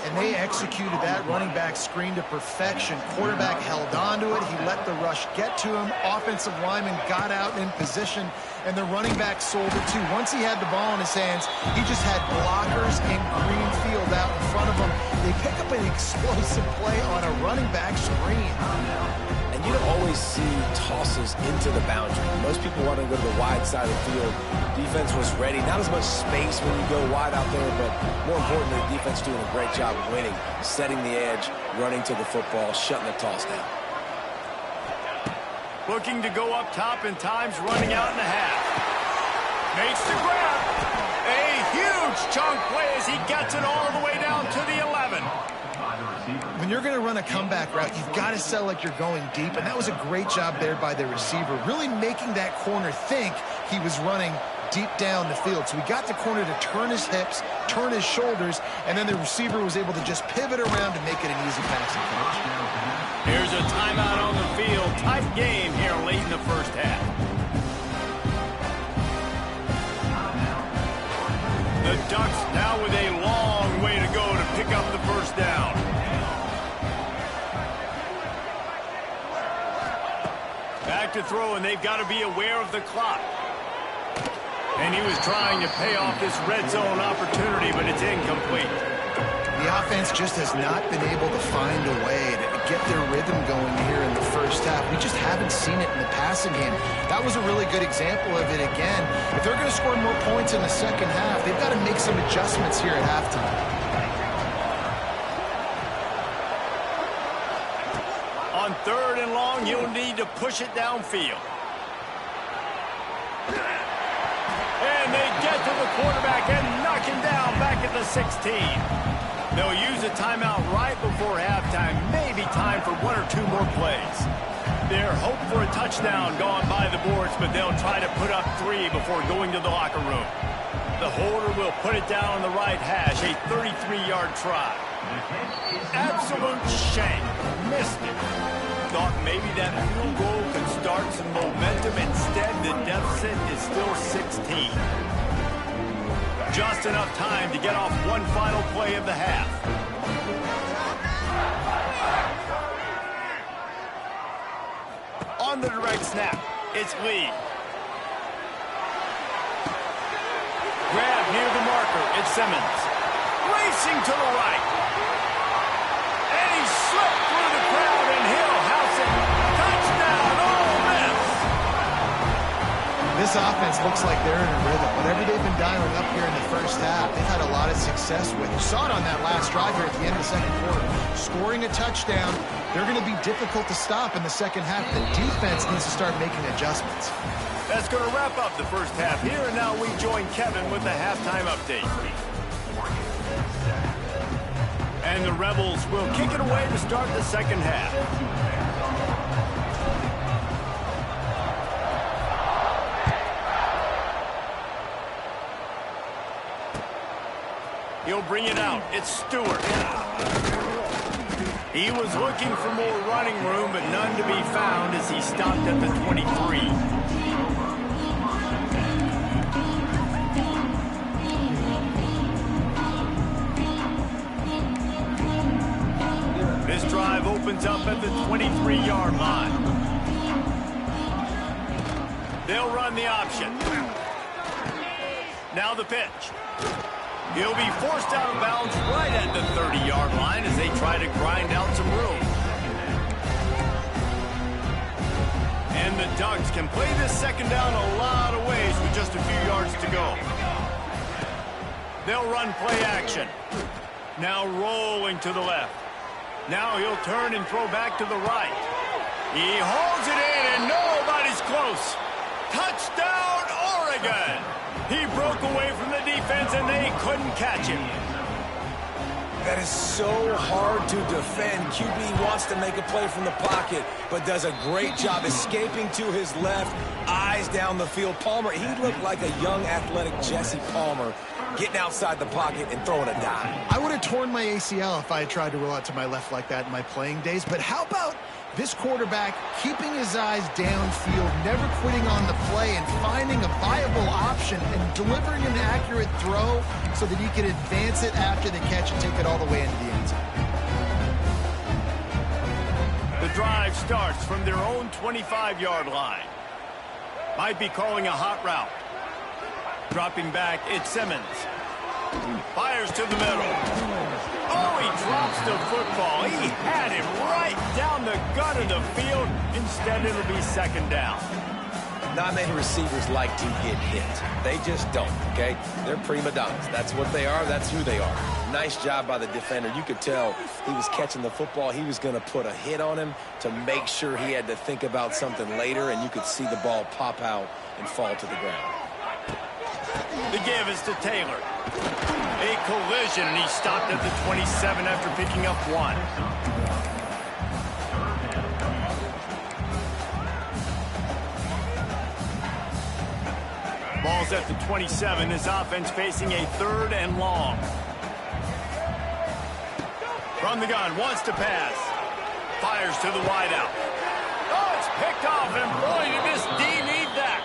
And they executed that running back screen to perfection. Quarterback held on to it. He let the rush get to him. Offensive lineman got out in position, and the running back sold it too. Once he had the ball in his hands, he just had blockers in green field out in front of him. They pick up an explosive play on a running back screen. And you don't always see tosses into the boundary. Most people want to go to the wide side of the field. Defense was ready. Not as much space when you go wide out there, but more importantly, the defense doing a great job of winning, setting the edge, running to the football, shutting the toss down. Looking to go up top, and time's running out in the half. Makes the grab. A huge chunk play as he gets it all the way down to the 11. When you're going to run a comeback route, you've got to sell like you're going deep, and that was a great job there by the receiver, really making that corner think he was running deep down the field. So he got the corner to turn his hips, turn his shoulders, and then the receiver was able to just pivot around to make it an easy passing catch. Here's a timeout on the field. Tight game here late in the first half. The Ducks now with a long way to go to pick up the first down. Back to throw, and they've got to be aware of the clock. And he was trying to pay off this red zone opportunity, but it's incomplete. The offense just has not been able to find a way to get their rhythm going here in the first half. We just haven't seen it in the passing game. That was a really good example of it again. If they're going to score more points in the second half, they've got to make some adjustments here at halftime. On 3rd and long, you'll need to push it downfield. And they get to the quarterback and knock him down back at the 16. They'll use a timeout right before halftime. Maybe time for 1 or 2 more plays. They're hope for a touchdown gone by the boards, but they'll try to put up 3 before going to the locker room. The holder will put it down on the right hash, a 33-yard try. Absolute shame. Missed it. Thought maybe that field goal could start some momentum. Instead, the deficit is still 16. Just enough time to get off one final play of the half. On the direct snap, it's Lee. Grab near the marker, it's Simmons. Racing to the right. And he slipped through the crowd, and he'll house it. Touchdown, Ole Miss! This offense looks like they're in a rhythm. Whatever they've been dialing up here in the first half, they've had a lot of success with. You saw it on that last drive here at the end of the second quarter. Scoring a touchdown, they're going to be difficult to stop in the second half. The defense needs to start making adjustments. That's going to wrap up the first half here, and now we join Kevin with the halftime update. And the Rebels will kick it away to start the second half. He'll bring it out. It's Stewart. He was looking for more running room, but none to be found as he stopped at the 23. This drive opens up at the 23-yard line. They'll run the option. Now the pitch. He'll be forced out of bounds right at the 30-yard line as they try to grind out some room. And the Ducks can play this second down a lot of ways with just a few yards to go. They'll run play action. Now rolling to the left. Now he'll turn and throw back to the right. He hauls it in and nobody's close. Touchdown, Oregon! He broke away from the defense and they couldn't catch him. That is so hard to defend. QB wants to make a play from the pocket, but does a great job escaping to his left, eyes down the field. Palmer, he looked like a young, athletic Jesse Palmer, getting outside the pocket and throwing a dime. I would have torn my ACL if I had tried to roll out to my left like that in my playing days, but how about this quarterback keeping his eyes downfield, never quitting on the play, and finding a viable option and delivering an accurate throw so that he can advance it after the catch and take it all the way into the end zone. The drive starts from their own 25-yard line. Might be calling a hot route. Dropping back, it's Simmons. Fires to the middle. Oh, he drops the football. He had him right down the gut of the field. Instead, it'll be second down. Not many receivers like to get hit. They just don't, okay? They're prima donnas. That's what they are. That's who they are. Nice job by the defender. You could tell he was catching the football. He was going to put a hit on him to make sure he had to think about something later, and you could see the ball pop out and fall to the ground. The give is to Taylor. A collision, and he stopped at the 27 after picking up one. Ball's at the 27. His offense facing a 3rd and long. From the gun, wants to pass. Fires to the wideout. Oh, it's picked off, and boy, did this D need that.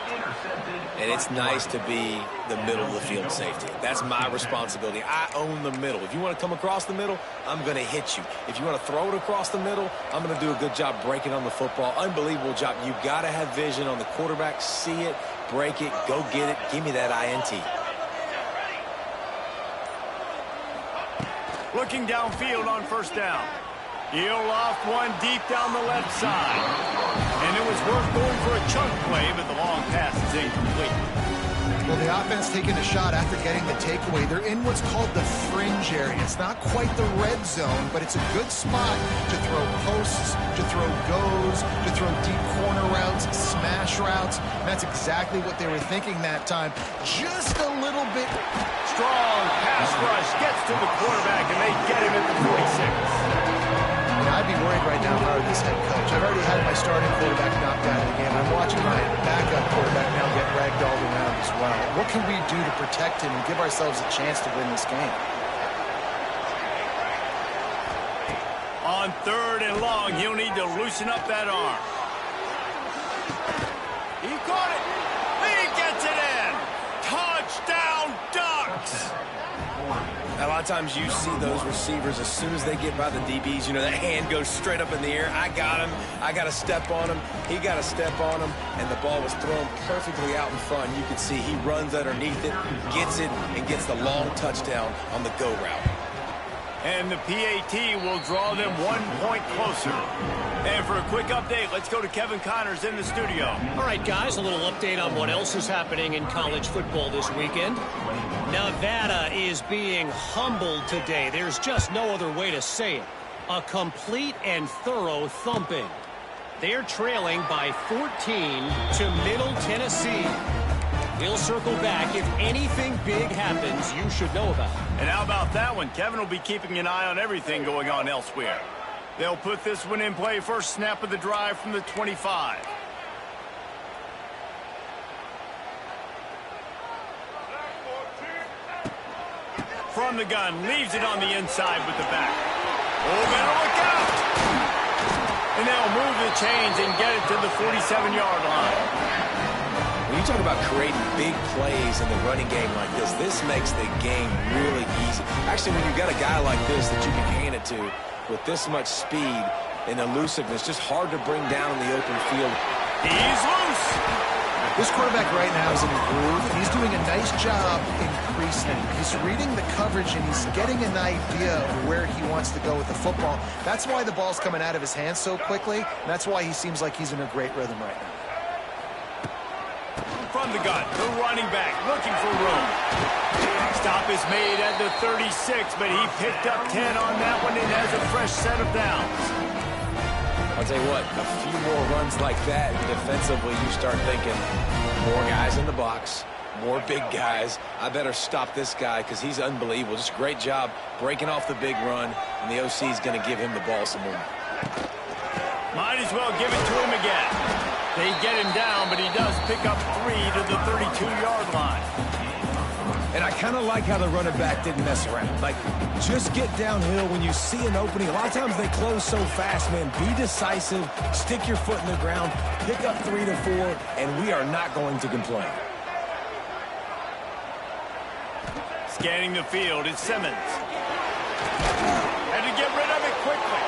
And it's nice to be the middle of the field safety. That's my responsibility. I own the middle. If you want to come across the middle, I'm going to hit you. If you want to throw it across the middle, I'm going to do a good job breaking on the football. Unbelievable job. You've got to have vision on the quarterback. See it, break it, go get it. Give me that INT. Looking downfield on first down. He'll loft one deep down the left side. And it was worth going for a chunk play, but the long pass is incomplete. Well, the offense taking a shot after getting the takeaway. They're in what's called the fringe area. It's not quite the red zone, but it's a good spot to throw posts, to throw goes, to throw deep corner routes, smash routes. And that's exactly what they were thinking that time. Just a little bit. Strong pass rush gets to the quarterback, and they get him at the 46. I'd be worried right now if I were this head coach. I've already had my starting quarterback knocked out of the game. I'm watching my backup quarterback now get ragdolled around as well. What can we do to protect him and give ourselves a chance to win this game? On 3rd and long, he'll need to loosen up that arm. He caught it. He gets it in. Touchdown, Ducks. A lot of times you see those receivers, as soon as they get by the DBs, you know, that hand goes straight up in the air. I got him. I got to step on him. He got to step on him, and the ball was thrown perfectly out in front. You can see he runs underneath it, gets it, and gets the long touchdown on the go route. And the PAT will draw them 1 point closer. And for a quick update, let's go to Kevin Connors in the studio. All right, guys, a little update on what else is happening in college football this weekend. Nevada is being humbled today. There's just no other way to say it. A complete and thorough thumping. They're trailing by 14 to Middle Tennessee. We'll circle back. If anything big happens, you should know about it. And how about that one? Kevin will be keeping an eye on everything going on elsewhere. They'll put this one in play. First snap of the drive from the 25. From the gun, leaves it on the inside with the back. Oh, better look out! And they'll move the chains and get it to the 47-yard line. When you talk about creating big plays in the running game like this makes the game really easy. Actually, when you've got a guy like this that you can hand it to with this much speed and elusiveness, just hard to bring down in the open field. He's loose. This quarterback right now is in a groove, and he's doing a nice job increasing. He's reading the coverage, and he's getting an idea of where he wants to go with the football. That's why the ball's coming out of his hands so quickly, and that's why he seems like he's in a great rhythm right now. From the gun, the running back looking for room. Stop is made at the 36, but he picked up 10 on that one and has a fresh set of downs. I'll tell you what, a few more runs like that, defensively you start thinking more guys in the box, More big guys. I better stop this guy because he's unbelievable. Just a great job breaking off the big run, and the OC is going to give him the ball some more. Might as well give it to him again. They get him down, but he does pick up 3 to the 32-yard line. And I kind of like how the running back didn't mess around. Like, just get downhill when you see an opening. A lot of times they close so fast, man. Be decisive, stick your foot in the ground, pick up 3 to 4, and we are not going to complain. Scanning the field, it's Simmons. Had to get rid of it quickly.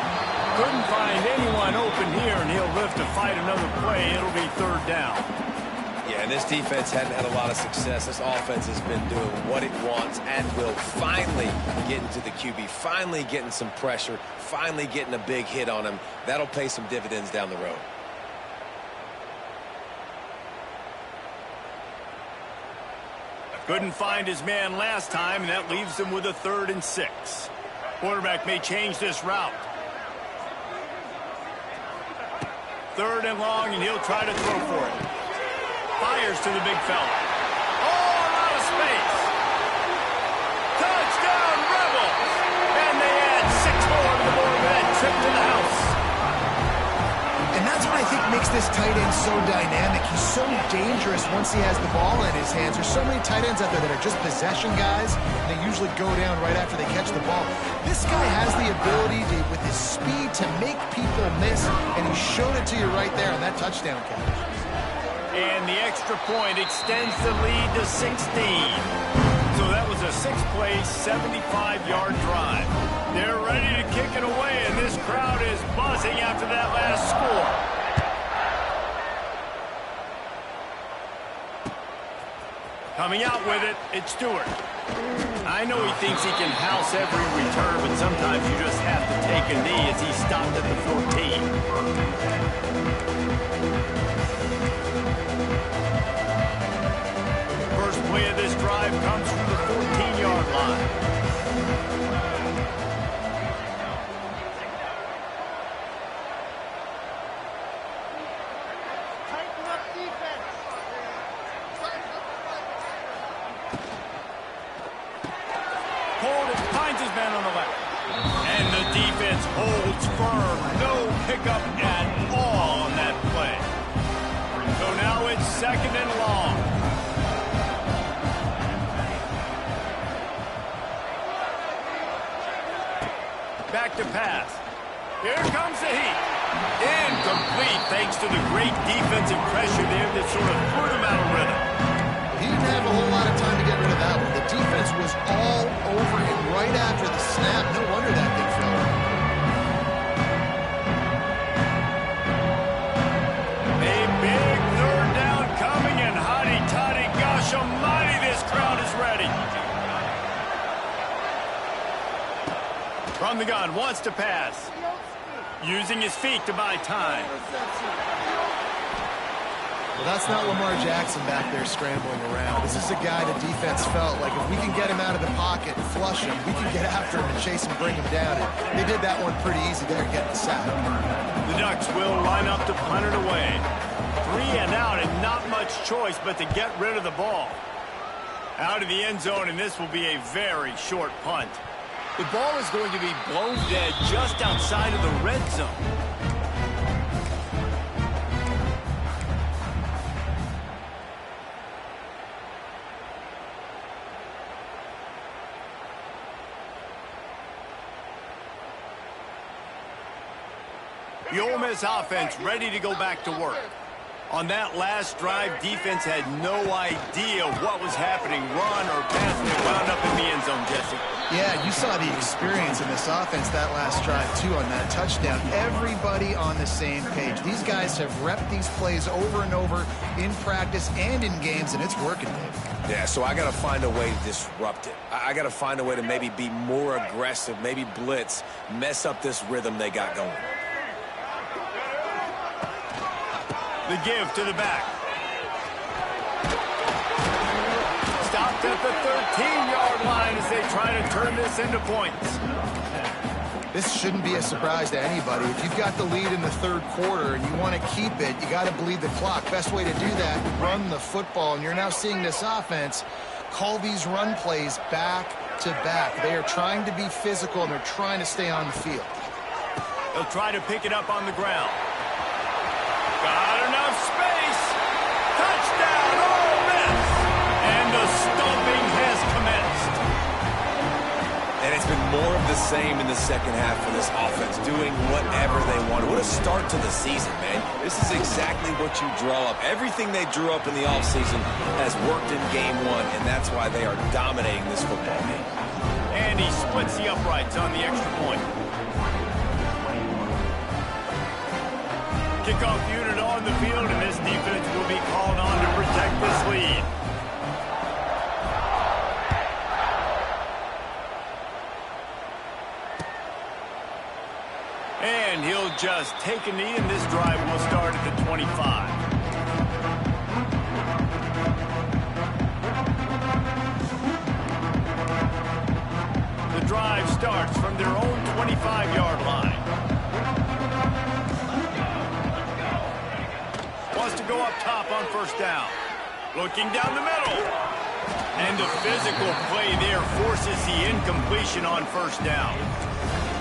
Couldn't find anyone open here, and he'll live to fight another play. It'll be 3rd down. Yeah, and this defense hadn't had a lot of success. This offense has been doing what it wants and will finally get into the QB, finally getting some pressure, finally getting a big hit on him. That'll pay some dividends down the road. Couldn't find his man last time, and that leaves him with a 3rd and 6. Quarterback may change this route. 3rd and long, and he'll try to throw for it. Fires to the big fella. Oh, a lot of space. Touchdown, Rebels! And they add 6 more to the board with that trip to the house. And that's what I think makes this tight end so dynamic. He's so dangerous once he has the ball in his hands. There's so many tight ends out there that are just possession guys. They usually go down right after they catch the ball. This guy has the ability to, with his speed, to make people miss, and he showed it to you right there on that touchdown catch. And the extra point extends the lead to 16. So that was a 6-play, 75-yard drive. They're ready to kick it away, and this crowd is buzzing after that last score. Coming out with it, it's Stewart. I know he thinks he can house every return, but sometimes you just have to take a knee as he stopped at the 14. Play of this drive comes from the 14-yard line. Tighten up defense. Holden finds his man on the left. And the defense holds firm. No pickup at all on that play. So now it's 2nd and long. Back to pass. Here comes the heat. Incomplete thanks to the great defensive pressure there that sort of threw them out of rhythm. He didn't have a whole lot of time to get rid of that one. The defense was all over him right after the snap. No wonder that thing fell. A big 3rd down coming, and hotty-toddy, gosh almighty, this crowd is ready. From the gun, wants to pass. Using his feet to buy time. Well, that's not Lamar Jackson back there scrambling around. This is a guy the defense felt like if we can get him out of the pocket and flush him, we can get after him and chase him, bring him down. And they did that one pretty easy there, getting the sack. The Ducks will line up to punt it away. 3 and out, and not much choice but to get rid of the ball. Out of the end zone, and this will be a very short punt. The ball is going to be blown dead just outside of the red zone. The Ole Miss offense ready to go back to work. On that last drive, defense had no idea what was happening, run or pass, and they wound up in the end zone, Jesse. Yeah, you saw the experience in this offense that last drive, too, on that touchdown. Everybody on the same page. These guys have repped these plays over and over in practice and in games, and it's working, Dave. Yeah, so I got to find a way to disrupt it. I got to find a way to maybe be more aggressive, maybe blitz, mess up this rhythm they got going. The give to the back. Stopped at the 13-yard line as they try to turn this into points. This shouldn't be a surprise to anybody. If you've got the lead in the third quarter and you want to keep it, you got to bleed the clock. Best way to do that, run the football. And you're now seeing this offense call these run plays back to back. They are trying to be physical, and they're trying to stay on the field. They'll try to pick it up on the ground. Got enough space. Touchdown, Ole Miss. And the stomping has commenced. And it's been more of the same in the second half for this offense, doing whatever they want. What a start to the season, man. This is exactly what you draw up. Everything they drew up in the offseason has worked in game one, and that's why they are dominating this football game. And he splits the uprights on the extra point. Kickoff unit on the field, and this defense will be called on to protect this lead. And he'll just take a knee, and this drive will start at the 25. The drive starts from their own 25-yard line. Wants to go up top on first down. Looking down the middle. And the physical play there forces the incompletion on first down.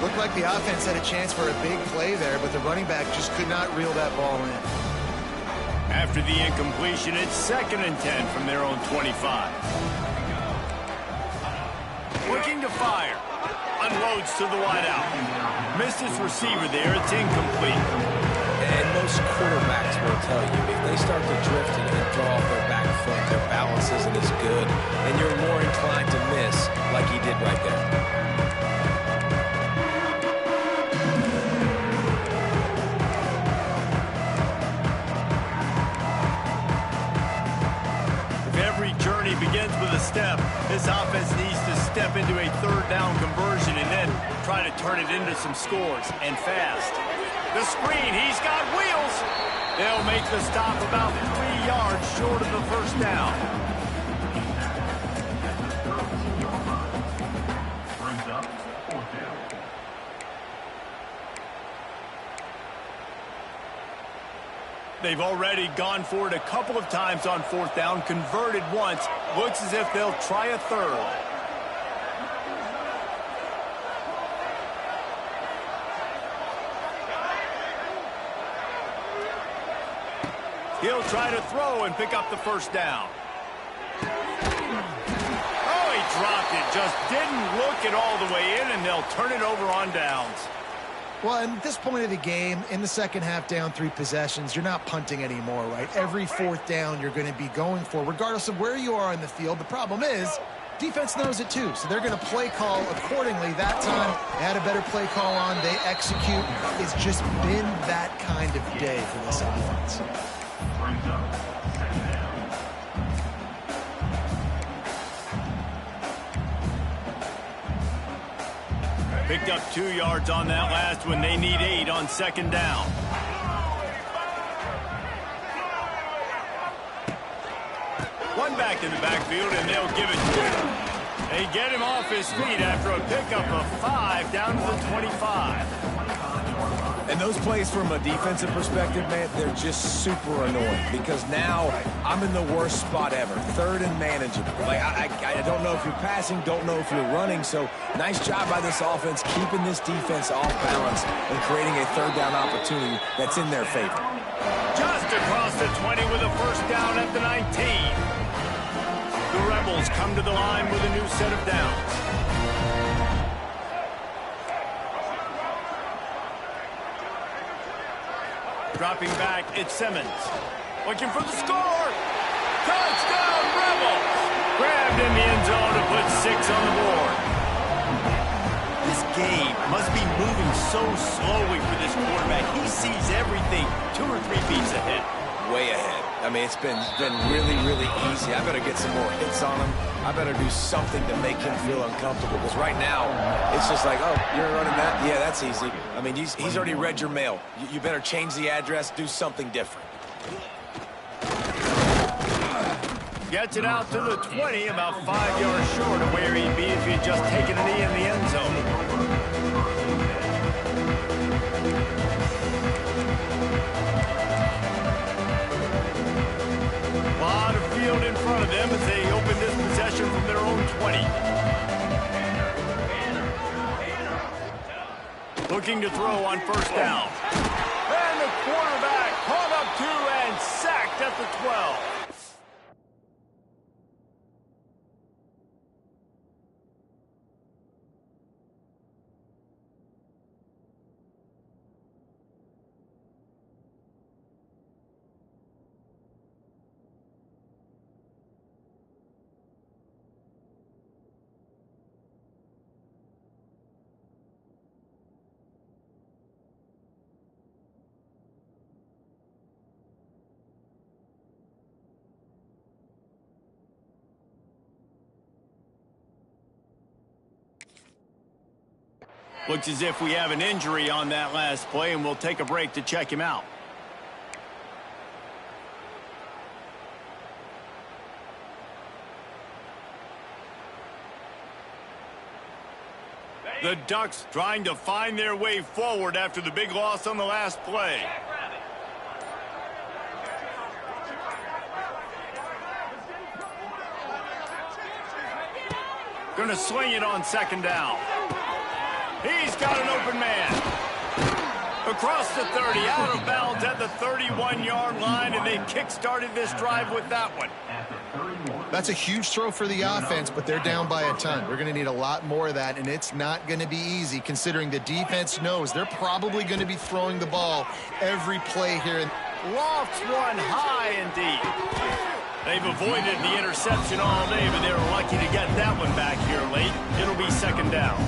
Looked like the offense had a chance for a big play there, but the running back just could not reel that ball in. After the incompletion, it's 2nd and 10 from their own 25. Looking to fire. Unloads to the wideout. Missed his receiver there. It's incomplete. And most quarterbacks will tell you, if they start to drift and throw off their back foot, their balance isn't as good, and you're more inclined to miss like he did right there. Begins with a step. This offense needs to step into a third down conversion and then try to turn it into some scores, and fast. The screen, he's got wheels. They'll make the stop about 3 yards short of the first down. Brings up 4th down. They've already gone for it a couple of times on 4th down, converted once. Looks as if they'll try a third. He'll try to throw and pick up the first down. Oh, he dropped it. Just didn't look it all the way in, and they'll turn it over on downs. Well, at this point of the game, in the second half, down 3 possessions, you're not punting anymore, right? Every 4th down you're going to be going for, regardless of where you are in the field. The problem is, defense knows it too, so they're going to play call accordingly. That time, they had a better play call on. They execute. It's just been that kind of day for this offense. Brings up 2nd down. Picked up 2 yards on that last one. They need 8 on 2nd down. One back in the backfield, and they'll give it to him. They get him off his feet after a pickup of 5 down to the 25. And those plays from a defensive perspective, man, they're just super annoying because now I'm in the worst spot ever, 3rd and manageable. Like, I don't know if you're passing, don't know if you're running, so nice job by this offense keeping this defense off balance and creating a 3rd down opportunity that's in their favor. Just across the 20 with a first down at the 19. The Rebels come to the line with a new set of downs. Dropping back, it's Simmons. Looking for the score. Touchdown, Rebels! Grabbed in the end zone to put 6 on the board. This game must be moving so slowly for this quarterback. He sees everything 2 or 3 beats ahead. Way ahead. I mean, it's been really, really easy. I better get some more hits on him. I better do something to make him feel uncomfortable. Because right now, it's just like, oh, you're running that? Yeah, that's easy. I mean, he's already read your mail. You better change the address, do something different. Gets it out to the 20, about 5 yards short of where he'd be if he had just taken a knee in the end zone. Looking to throw on first down. And the quarterback caught up to and sacked at the 12. Looks as if we have an injury on that last play, and we'll take a break to check him out. The Ducks trying to find their way forward after the big loss on the last play. Gonna swing it on second down. He's got an open man. Across the 30, out of bounds at the 31-yard line, and they kick-started this drive with that one. That's a huge throw for the offense, but they're down by a ton. We're going to need a lot more of that, and it's not going to be easy considering the defense knows they're probably going to be throwing the ball every play here. Lofts one high indeed. They've avoided the interception all day, but they were lucky to get that one back here late. It'll be second down.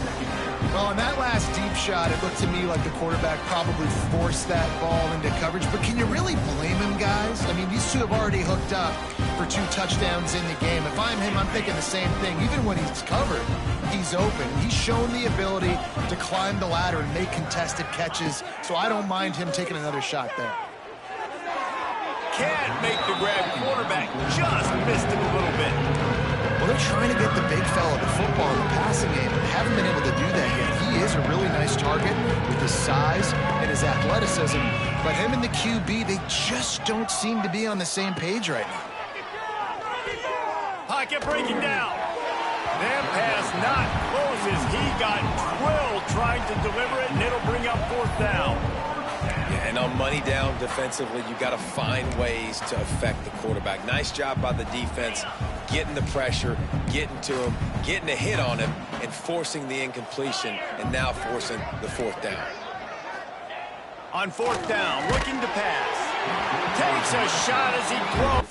Well, on that last deep shot, it looked to me like the quarterback probably forced that ball into coverage. But can you really blame him, guys? I mean, these two have already hooked up for 2 touchdowns in the game. If I'm him, I'm thinking the same thing. Even when he's covered, he's open. He's shown the ability to climb the ladder and make contested catches. So I don't mind him taking another shot there. Can't make the grab. Quarterback just missed him a little bit. Well, they're trying to get the big fella the football in the passing game, but haven't been able to do that yet. He is a really nice target with his size and his athleticism, but him and the QB, they just don't seem to be on the same page right now. Pocket breaking down. That pass not close as he got drilled trying to deliver it, and it'll bring up fourth down. Yeah, and on money down defensively, you got to find ways to affect the quarterback. Nice job by the defense, getting the pressure, getting to him, getting a hit on him, and forcing the incompletion, and now forcing the fourth down. On fourth down, looking to pass. Takes a shot as he throws.